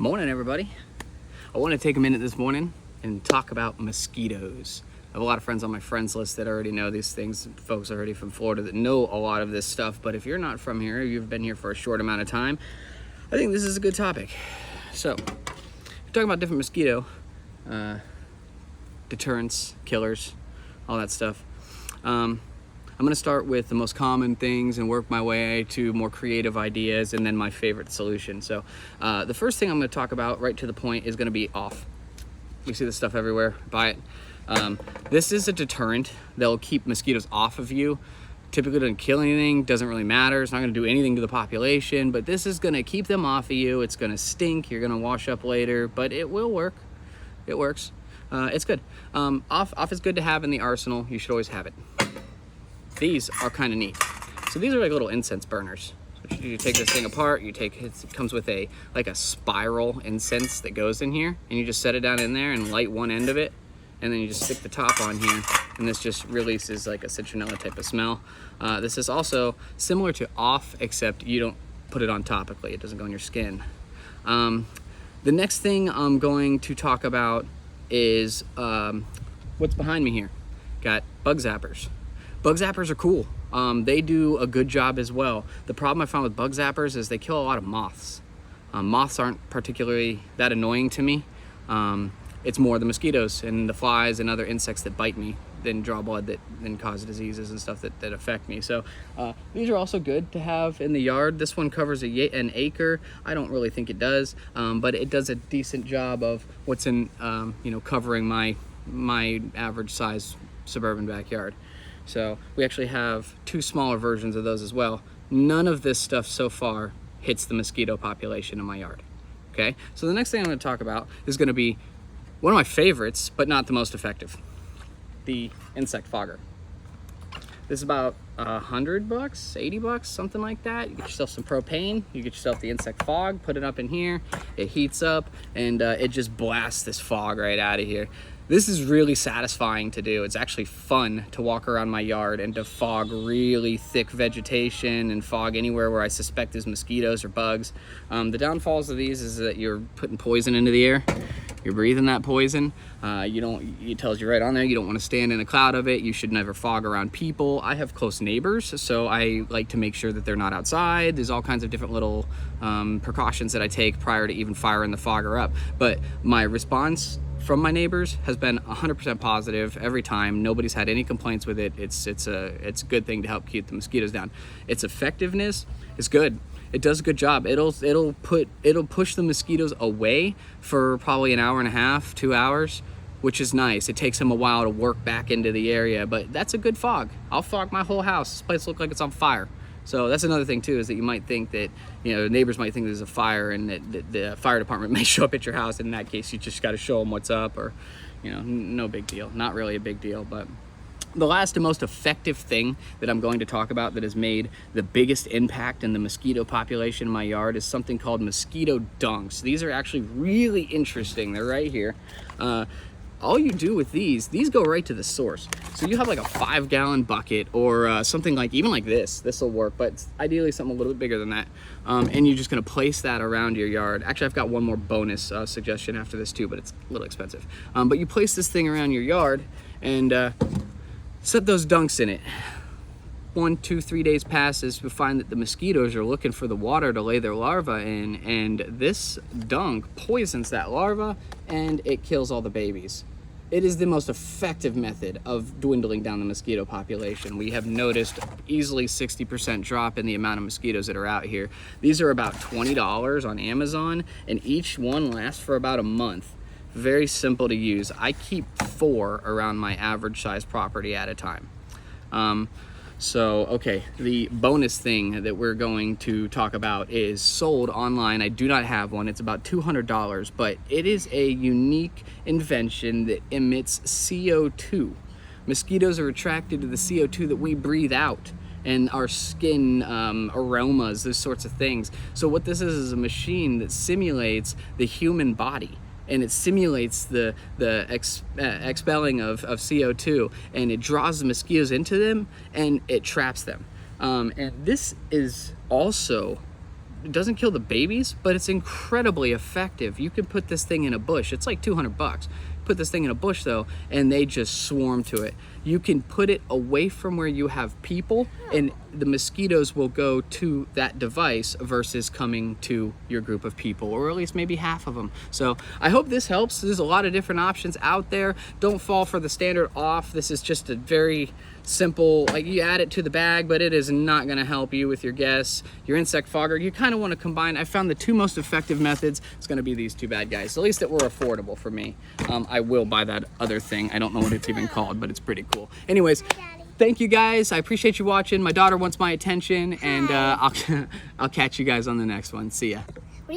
Morning, everybody. I want to take a minute this morning and talk about mosquitoes. I have a lot of friends on my friends list that already know these things, folks already from Florida that know a lot of this stuff, but if you're not from here, you've been here for a short amount of time, I think this is a good topic. So, we're talking about different mosquito deterrents, killers, all that stuff. I'm going to start with the most common things and work my way to more creative ideas and then my favorite solution. So the first thing I'm going to talk about right to the point is going to be off. You see this stuff everywhere, buy it. This is a deterrent that'll keep mosquitoes off of you. Typically doesn't kill anything, doesn't really matter. It's not going to do anything to the population, but this is going to keep them off of you. It's going to stink. You're going to wash up later, but it will work. It works. It's good. Off is good to have in the arsenal. You should always have it. These are kind of neat. So these are like little incense burners. So you take this thing apart, it comes with a spiral incense that goes in here, and you just set it down in there and light one end of it, and then you just stick the top on here, and this just releases like a citronella type of smell. This is also similar to off, except you don't put it on topically. It doesn't go on your skin. The next thing I'm going to talk about is what's behind me here. Got bug zappers. Bug zappers are cool. They do a good job as well. The problem I found with bug zappers is they kill a lot of moths. Moths aren't particularly that annoying to me. It's more the mosquitoes and the flies and other insects that bite me, then draw blood, that then cause diseases and stuff that affect me. So these are also good to have in the yard. This one covers an acre. I don't really think it does, but it does a decent job of what's in, covering my average size suburban backyard. So we actually have two smaller versions of those as well. None of this stuff so far hits the mosquito population in my yard. Okay, so the next thing I'm going to talk about is going to be one of my favorites, but not the most effective. The insect fogger. This is about $100, $80, something like that. You get yourself some propane, you get yourself the insect fog, put it up in here, it heats up, and it just blasts this fog right out of here. This is really satisfying to do. It's actually fun to walk around my yard and to fog really thick vegetation and fog anywhere where I suspect there's mosquitoes or bugs. The downfalls of these is that you're putting poison into the air. You're breathing that poison. It tells you right on there, you don't want to stand in a cloud of it. You should never fog around people. I have close neighbors, so I like to make sure that they're not outside. There's all kinds of different little precautions that I take prior to even firing the fogger up. But my response from my neighbors has been 100% positive every time. Nobody's had any complaints with it. It's a good thing to help keep the mosquitoes down. Its effectiveness is good. It does a good job. It'll push the mosquitoes away for probably an hour and a half, 2 hours, which is nice. It takes them a while to work back into the area, but that's a good fog. I'll fog my whole house. This place looks like it's on fire. So that's another thing too, is that you might think that, neighbors might think there's a fire and that the fire department may show up at your house. In that case, you just got to show them what's up, or, no big deal. Not really a big deal. But the last and most effective thing that I'm going to talk about that has made the biggest impact in the mosquito population in my yard is something called mosquito dunks. These are actually really interesting. They're right here. All you do with these go right to the source. So you have like a 5-gallon bucket or something like, even like this will work, but ideally something a little bit bigger than that. And you're just gonna place that around your yard. Actually, I've got one more bonus suggestion after this too, but it's a little expensive. But you place this thing around your yard and set those dunks in it. 1, 2, 3 days passes, we find that the mosquitoes are looking for the water to lay their larvae in, and this dunk poisons that larva and it kills all the babies. It is the most effective method of dwindling down the mosquito population. We have noticed easily 60% drop in the amount of mosquitoes that are out here. These are about $20 on Amazon, and each one lasts for about a month. Very simple to use. I keep 4 around my average size property at a time. Okay, the bonus thing that we're going to talk about is sold online. I do not have one. It's about $200, but it is a unique invention that emits CO2. Mosquitoes are attracted to the CO2 that we breathe out, and our skin aromas, those sorts of things. So what this is a machine that simulates the human body. And it simulates the expelling of CO2, and it draws the mosquitoes into them and it traps them. And this is also it doesn't kill the babies, but it's incredibly effective. You can put this thing in a bush. It's like $200. Put this thing in a bush though, and they just swarm to it. You can put it away from where you have people, and the mosquitoes will go to that device versus coming to your group of people, or at least maybe half of them. So I hope this helps. There's a lot of different options out there. Don't fall for the standard off. This is just a very simple, like, you add it to the bag, but it is not going to help you with your guests, your insect fogger. You kind of want to combine. I found the two most effective methods. It's going to be these two bad guys, at least that were affordable for me. I will buy that other thing. I don't know what it's even called, but it's pretty cool. Anyways, thank you guys. I appreciate you watching. My daughter wants my attention, and I'll catch you guys on the next one. See ya.